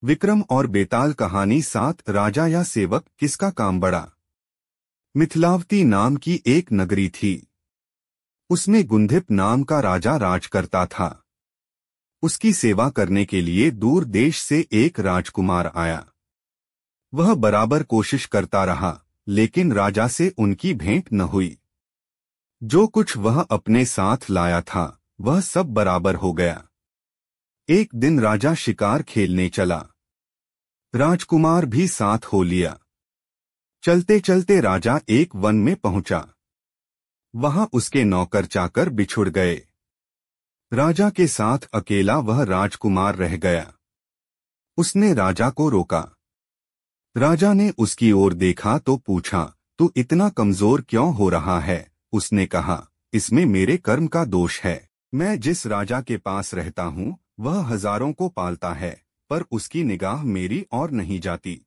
विक्रम और बेताल कहानी 7 राजा या सेवक किसका काम बड़ा। मिथिलावती नाम की एक नगरी थी। उसमें गुंधिप नाम का राजा राज करता था। उसकी सेवा करने के लिए दूर देश से एक राजकुमार आया। वह बराबर कोशिश करता रहा, लेकिन राजा से उनकी भेंट न हुई। जो कुछ वह अपने साथ लाया था वह सब बराबर हो गया। एक दिन राजा शिकार खेलने चला। राजकुमार भी साथ हो लिया। चलते चलते राजा एक वन में पहुंचा। वहां उसके नौकर चाकर बिछुड़ गए। राजा के साथ अकेला वह राजकुमार रह गया। उसने राजा को रोका। राजा ने उसकी ओर देखा तो पूछा, तू इतना कमजोर क्यों हो रहा है? उसने कहा, इसमें मेरे कर्म का दोष है। मैं जिस राजा के पास रहता हूँ वह हजारों को पालता है, पर उसकी निगाह मेरी और नहीं जाती।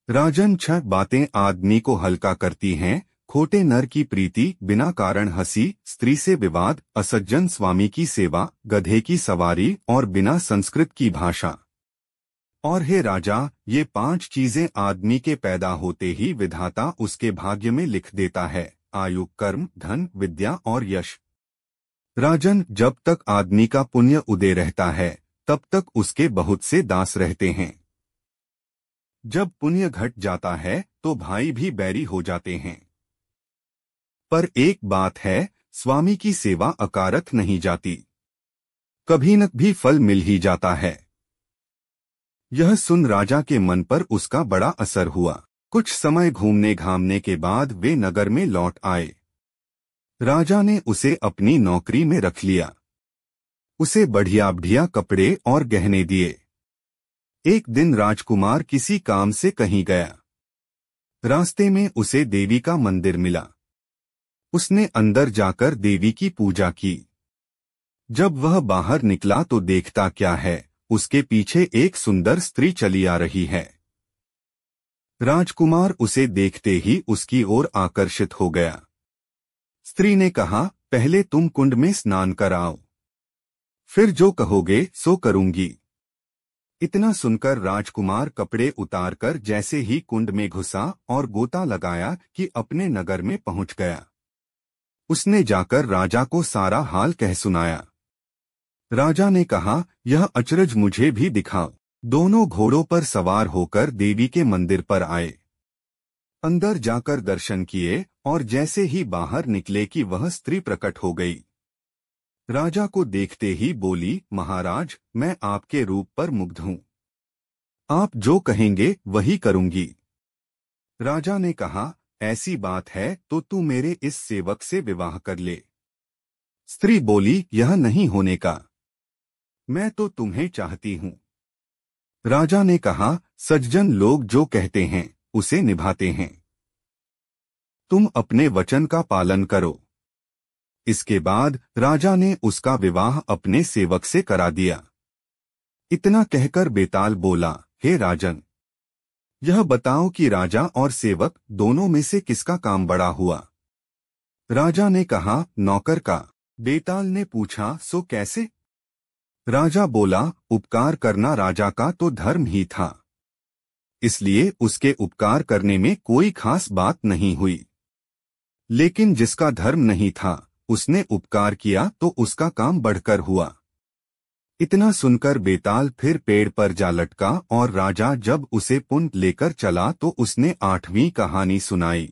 राजन, 6 बातें आदमी को हल्का करती हैं। खोटे नर की प्रीति, बिना कारण हंसी, स्त्री से विवाद, असज्जन स्वामी की सेवा, गधे की सवारी और बिना संस्कृत की भाषा। और हे राजा, ये 5 चीजें आदमी के पैदा होते ही विधाता उसके भाग्य में लिख देता है: आयु, कर्म, धन, विद्या और यश। राजन, जब तक आदमी का पुण्य उदय रहता है तब तक उसके बहुत से दास रहते हैं। जब पुण्य घट जाता है तो भाई भी बैरी हो जाते हैं। पर एक बात है, स्वामी की सेवा अकारथ नहीं जाती, कभी न भी फल मिल ही जाता है। यह सुन राजा के मन पर उसका बड़ा असर हुआ। कुछ समय घूमने घामने के बाद वे नगर में लौट आए। राजा ने उसे अपनी नौकरी में रख लिया। उसे बढ़िया बढ़िया कपड़े और गहने दिए। एक दिन राजकुमार किसी काम से कहीं गया। रास्ते में उसे देवी का मंदिर मिला। उसने अंदर जाकर देवी की पूजा की। जब वह बाहर निकला तो देखता क्या है, उसके पीछे एक सुंदर स्त्री चली आ रही है। राजकुमार उसे देखते ही उसकी ओर आकर्षित हो गया। स्त्री ने कहा, पहले तुम कुंड में स्नान कराओ, फिर जो कहोगे सो करूंगी। इतना सुनकर राजकुमार कपड़े उतारकर जैसे ही कुंड में घुसा और गोता लगाया कि अपने नगर में पहुंच गया। उसने जाकर राजा को सारा हाल कह सुनाया। राजा ने कहा, यह अचरज मुझे भी दिखाओ। दोनों घोड़ों पर सवार होकर देवी के मंदिर पर आए। अंदर जाकर दर्शन किए और जैसे ही बाहर निकले कि वह स्त्री प्रकट हो गई। राजा को देखते ही बोली, महाराज, मैं आपके रूप पर मुग्ध हूँ। आप जो कहेंगे वही करूंगी। राजा ने कहा, ऐसी बात है तो तू मेरे इस सेवक से विवाह कर ले। स्त्री बोली, यह नहीं होने का, मैं तो तुम्हें चाहती हूँ। राजा ने कहा, सज्जन लोग जो कहते हैं उसे निभाते हैं। तुम अपने वचन का पालन करो। इसके बाद राजा ने उसका विवाह अपने सेवक से करा दिया। इतना कहकर बेताल बोला, हे राजन, यह बताओ कि राजा और सेवक दोनों में से किसका काम बड़ा हुआ। राजा ने कहा, नौकर का। बेताल ने पूछा, सो कैसे? राजा बोला, उपकार करना राजा का तो धर्म ही था, इसलिए उसके उपकार करने में कोई खास बात नहीं हुई। लेकिन जिसका धर्म नहीं था उसने उपकार किया तो उसका काम बढ़कर हुआ। इतना सुनकर बेताल फिर पेड़ पर जा लटका और राजा जब उसे पुन लेकर चला तो उसने 8वीं कहानी सुनाई।